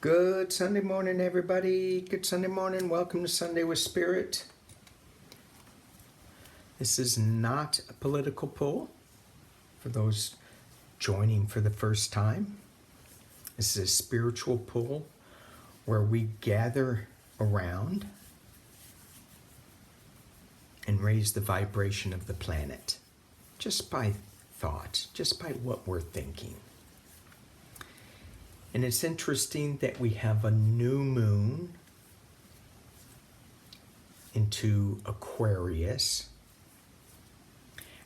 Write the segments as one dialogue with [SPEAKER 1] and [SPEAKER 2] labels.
[SPEAKER 1] Good Sunday morning, everybody. Good Sunday morning. Welcome to Sunday with Spirit. This is not a political poll for those joining for the first time. This is a spiritual poll where we gather around and raise the vibration of the planet just by thought, just by what we're thinking. And it's interesting that we have a new moon into Aquarius.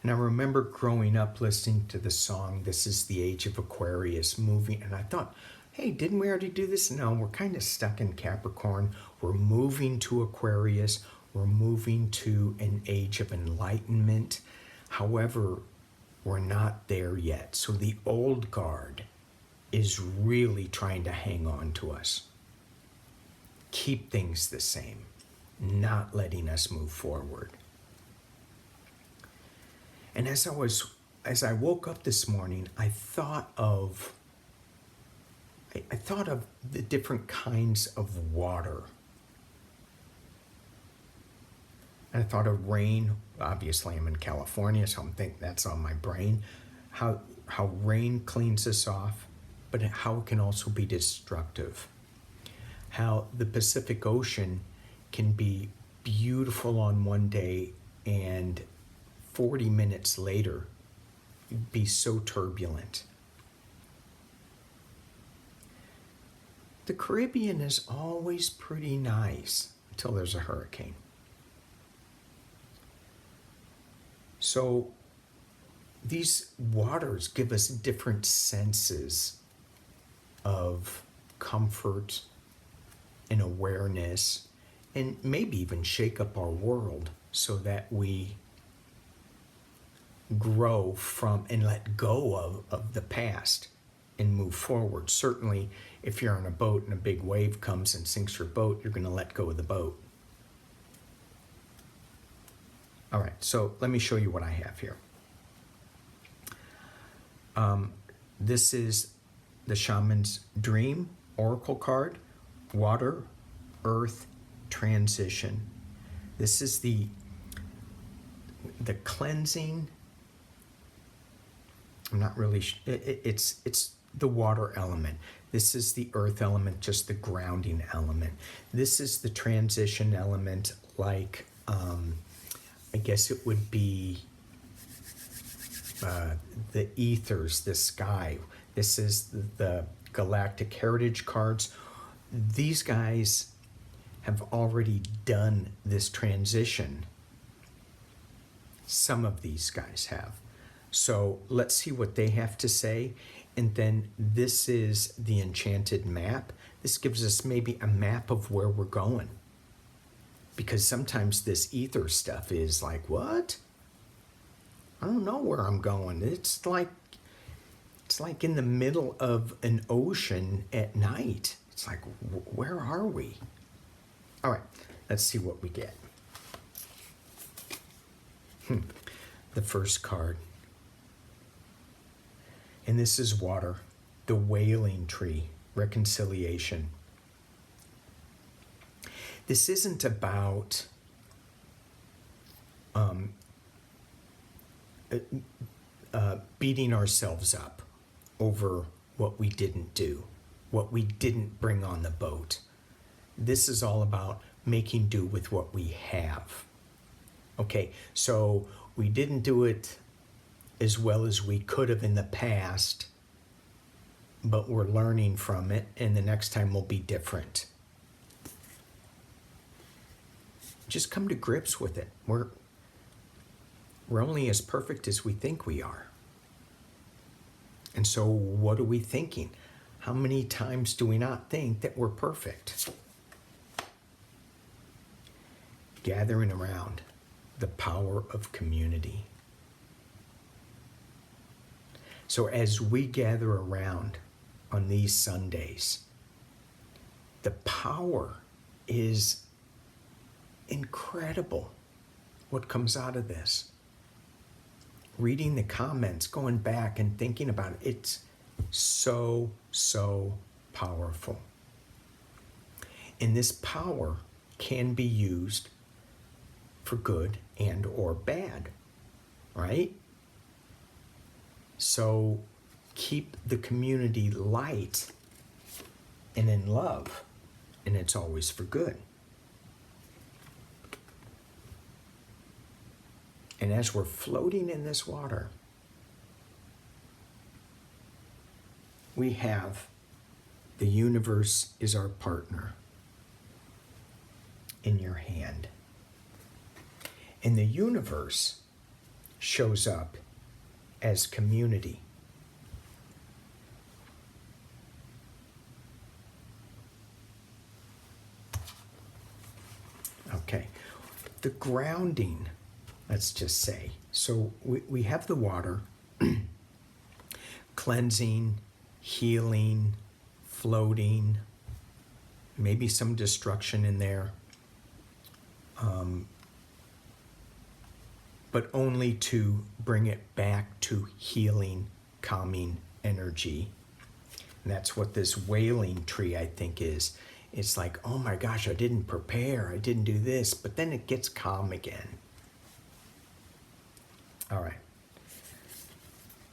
[SPEAKER 1] And I remember growing up listening to the song, This is the Age of Aquarius, moving, and I thought, hey, didn't we already do this? No, we're kind of stuck in Capricorn. We're moving to Aquarius. We're moving to an age of enlightenment. However, we're not there yet. So the old guard is really trying to hang on to us. Keep things the same, not letting us move forward. And as I woke up this morning, I thought of the different kinds of water. And I thought of rain. Obviously, I'm in California, so I'm thinking that's on my brain. How rain cleans us off, but how it can also be destructive. How the Pacific Ocean can be beautiful on one day and 40 minutes later be so turbulent. The Caribbean is always pretty nice until there's a hurricane. So these waters give us different senses of comfort and awareness, and maybe even shake up our world so that we grow from and let go of the past and move forward. Certainly, if you're on a boat and a big wave comes and sinks your boat, you're going to let go of the boat. All right, so let me show you what I have here. This is the Shaman's Dream Oracle card, Water, Earth, Transition. This is the cleansing. I'm not really. It's the water element. This is the earth element, just the grounding element. This is the transition element, like I guess it would be the ethers, the sky. This is the Galactic Heritage cards. These guys have already done this transition. Some of these guys have. So let's see what they have to say. And then this is the enchanted map. This gives us maybe a map of where we're going. Because sometimes this ether stuff is like, what? I don't know where I'm going. It's like in the middle of an ocean at night. It's like, where are we? All right, let's see what we get. The first card. And this is water, the wailing tree, reconciliation. This isn't about beating ourselves up over what we didn't do, what we didn't bring on the boat. This is all about making do with what we have. Okay, so we didn't do it as well as we could have in the past, but we're learning from it, and the next time will be different. Just come to grips with it. We're only as perfect as we think we are. And so what are we thinking? How many times do we not think that we're perfect? Gathering around the power of community. So as we gather around on these Sundays, the power is incredible what comes out of this. Reading the comments, going back and thinking about it, it's so powerful. And this power can be used for good and or bad, right? So keep the community light and in love, and it's always for good. And as we're floating in this water, we have the universe is our partner in your hand. And the universe shows up as community. Okay, the grounding, let's just say. So we have the water, cleansing, healing, floating, maybe some destruction in there, but only to bring it back to healing, calming energy. And that's what this wailing tree, I think, is. It's like, oh my gosh, I didn't prepare, I didn't do this, but then it gets calm again. All right.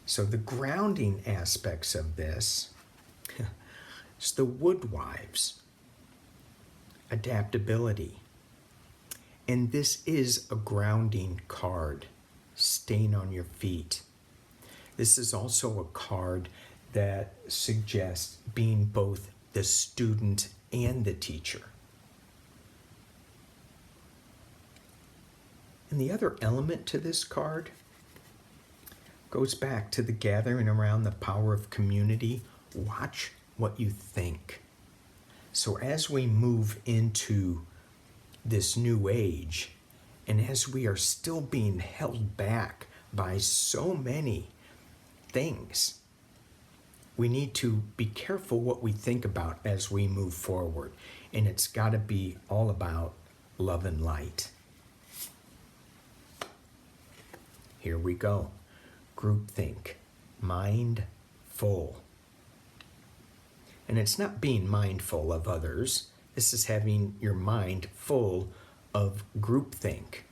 [SPEAKER 1] So the grounding aspects of this is the woodwives, adaptability. And this is a grounding card, staying on your feet. This is also a card that suggests being both the student and the teacher. And the other element to this card goes back to the gathering around the power of community. Watch what you think. So as we move into this new age, and as we are still being held back by so many things, we need to be careful what we think about as we move forward. And it's got to be all about love and light. Here we go. Groupthink. Mindful. And it's not being mindful of others. This is having your mind full of groupthink.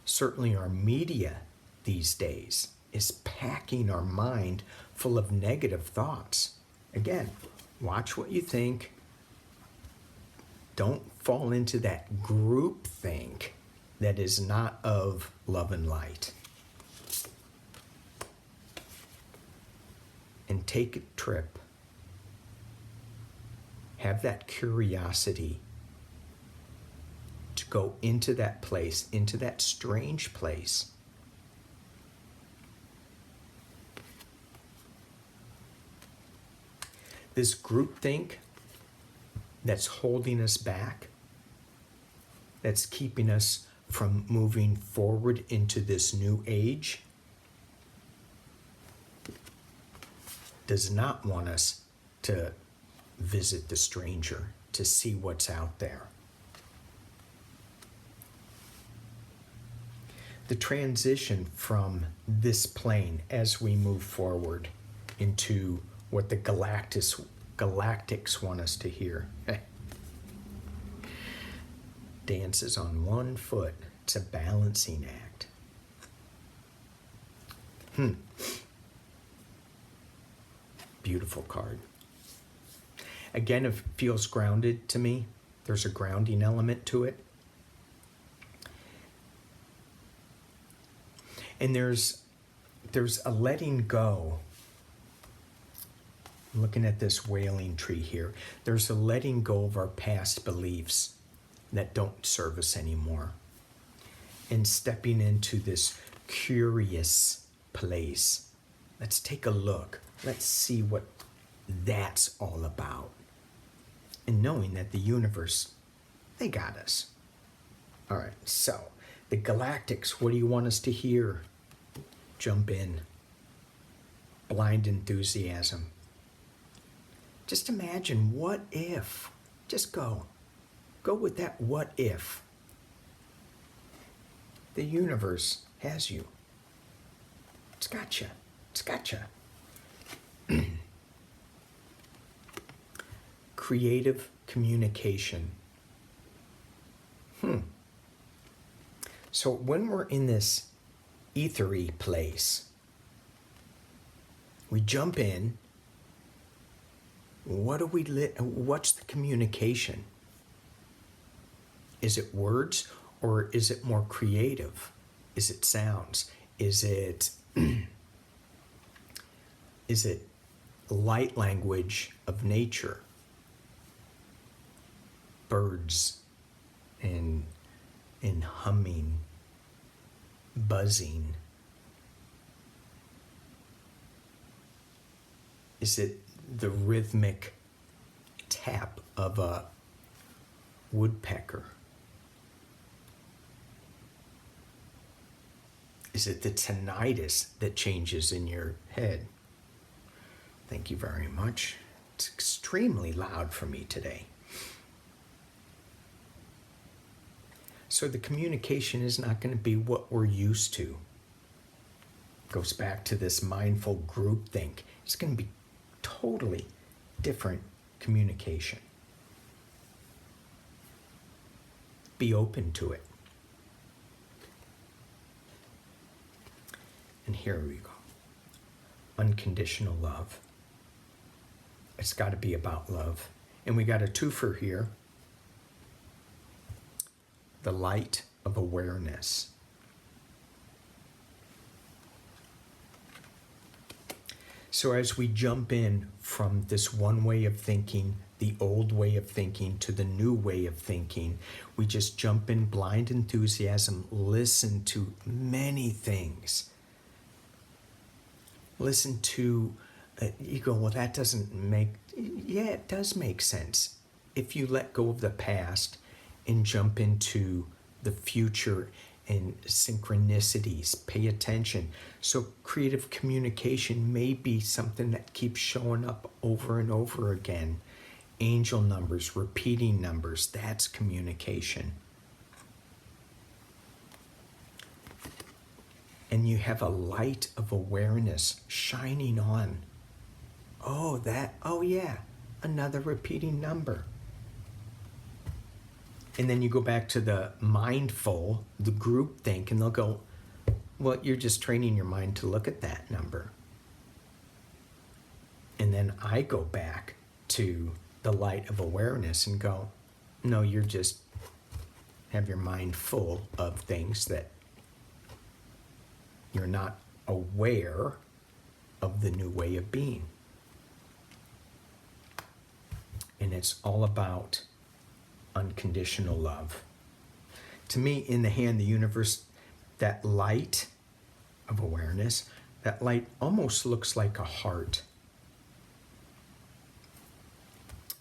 [SPEAKER 1] Certainly our media these days is packing our mind full of negative thoughts. Again, watch what you think. Don't fall into that groupthink that is not of love and light. And take a trip. Have that curiosity to go into that place, into that strange place. This groupthink that's holding us back, that's keeping us from moving forward into this new age, does not want us to visit the stranger, to see what's out there. The transition from this plane as we move forward into what the Galactics want us to hear. Dances on one foot. It's a balancing act. Beautiful card. Again, it feels grounded to me. There's a grounding element to it. And there's a letting go. I'm looking at this wailing tree here. There's a letting go of our past beliefs that don't serve us anymore. And stepping into this curious place. Let's take a look. Let's see what that's all about. And knowing that the universe, they got us. All right, so the Galactics, what do you want us to hear? Jump in. Blind enthusiasm. Just imagine, what if? Just go. Go with that what if. The universe has you. It's got you. It's got you. Creative communication. So when we're in this ethery place, we jump in. What's the communication? Is it words or is it more creative? Is it sounds? Is it is it light language of nature? Birds and humming, buzzing. Is it the rhythmic tap of a woodpecker? Is it the tinnitus that changes in your head? Thank you very much. It's extremely loud for me today. So the communication is not going to be what we're used to. Goes back to this mindful groupthink. It's going to be totally different communication. Be open to it. And here we go. Unconditional love. It's got to be about love. And we got a twofer here. The light of awareness. So as we jump in from this one way of thinking, the old way of thinking, to the new way of thinking, we just jump in blind enthusiasm, listen to many things. Listen to, you go, well, that doesn't make, yeah, it does make sense. If you let go of the past and jump into the future and synchronicities, pay attention. So creative communication may be something that keeps showing up over and over again. Angel numbers, repeating numbers, that's communication. And you have a light of awareness shining on. Oh yeah, another repeating number. And then you go back to the mindful, the group think, and they'll go, well, you're just training your mind to look at that number. And then I go back to the light of awareness and go, no, you're just have your mind full of things that you're not aware of the new way of being. And it's all about unconditional love. To me, in the hand, the universe, that light of awareness, that light almost looks like a heart.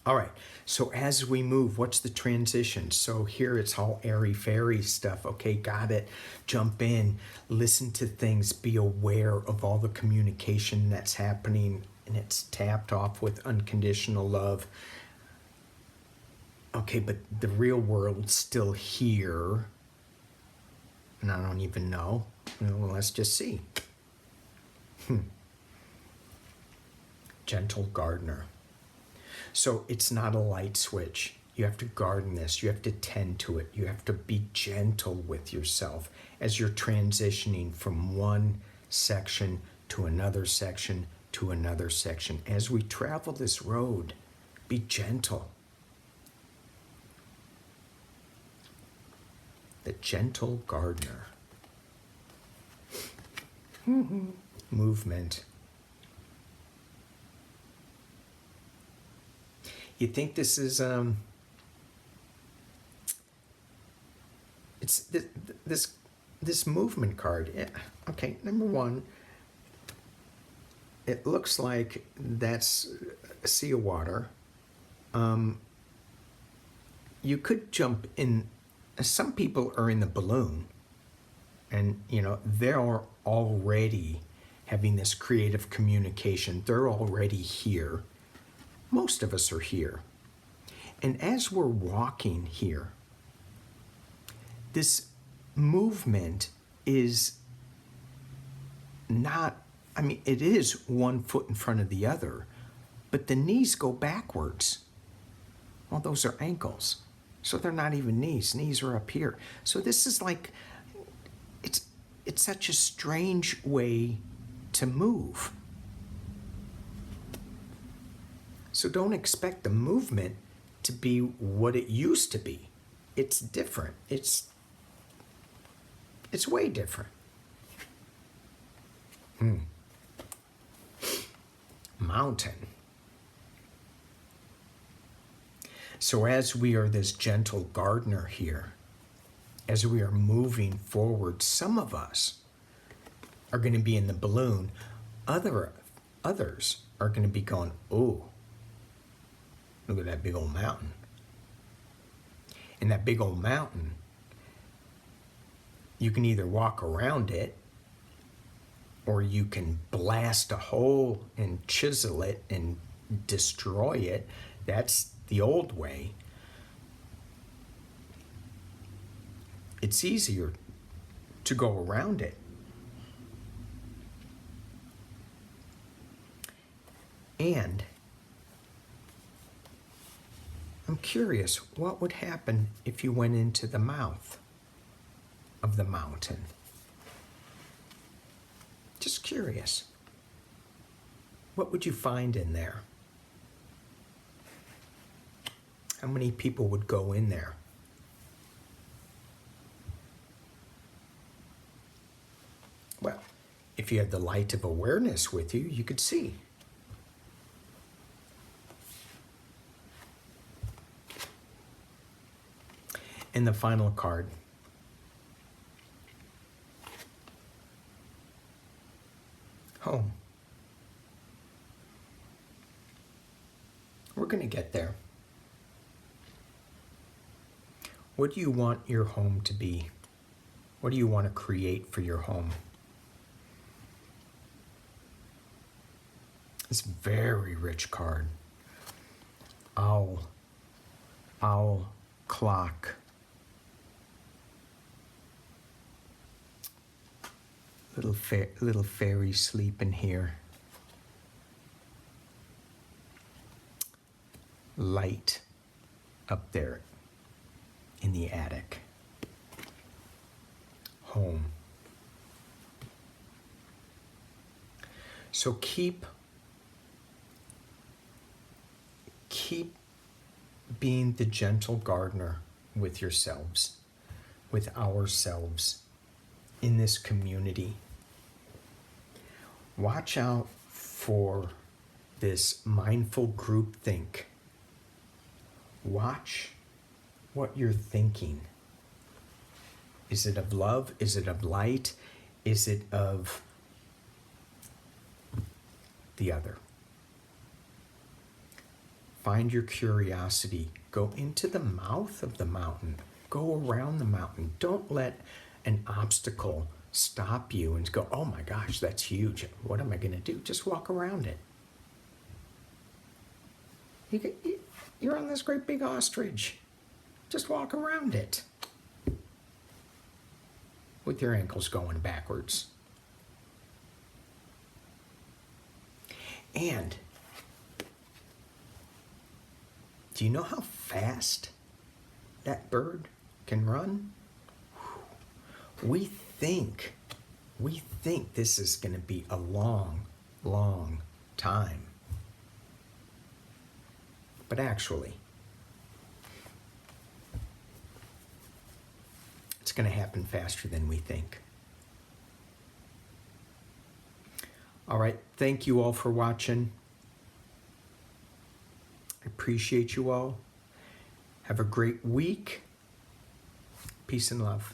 [SPEAKER 1] All right, so as we move, what's the transition? So here it's all airy-fairy stuff. Okay, got it. Jump in, listen to things, be aware of all the communication that's happening, and it's tapped off with unconditional love. Okay, but the real world's still here, and I don't even know. Well, let's just see. Gentle gardener. So it's not a light switch. You have to garden this. You have to tend to it. You have to be gentle with yourself as you're transitioning from one section to another section to another section. As we travel this road, be gentle. The gentle gardener. Movement. You think this is it's this movement card. Yeah. Okay, number one, it looks like that's a sea of water. You could jump in. Some people are in the balloon, and they're already having this creative communication. They're already here. Most of us are here. And as we're walking here, this movement is not, it is one foot in front of the other, but the knees go backwards. Well, those are ankles. So they're not even knees. Knees are up here. So this is like, it's such a strange way to move. So don't expect the movement to be what it used to be. It's different. It's way different. Mountain. So as we are this gentle gardener here, as we are moving forward, some of us are going to be in the balloon. Others are going to be going, oh, look at that big old mountain. And that big old mountain, you can either walk around it, or you can blast a hole and chisel it and destroy it. That's the old way. It's easier to go around it. And I'm curious, what would happen if you went into the mouth of the mountain? Just curious. What would you find in there? How many people would go in there? Well, if you had the light of awareness with you, you could see. And the final card. Home. We're going to get there. What do you want your home to be? What do you want to create for your home? It's a very rich card. Owl, clock. Little fairy sleeping here. Light up there in the attic. Home. So keep being the gentle gardener with yourselves, with ourselves in this community. Watch out for this mindful groupthink. Watch what you're thinking. Is it of love? Is it of light? Is it of the other? Find your curiosity. Go into the mouth of the mountain. Go around the mountain. Don't let an obstacle stop you and go, oh my gosh, that's huge. What am I going to do? Just walk around it. You're on this great big ostrich. Just walk around it. With your ankles going backwards. And do you know how fast that bird can run? We think this is going to be a long, long time. But actually, it's going to happen faster than we think. All right, thank you all for watching. I appreciate you all. Have a great week. Peace and love.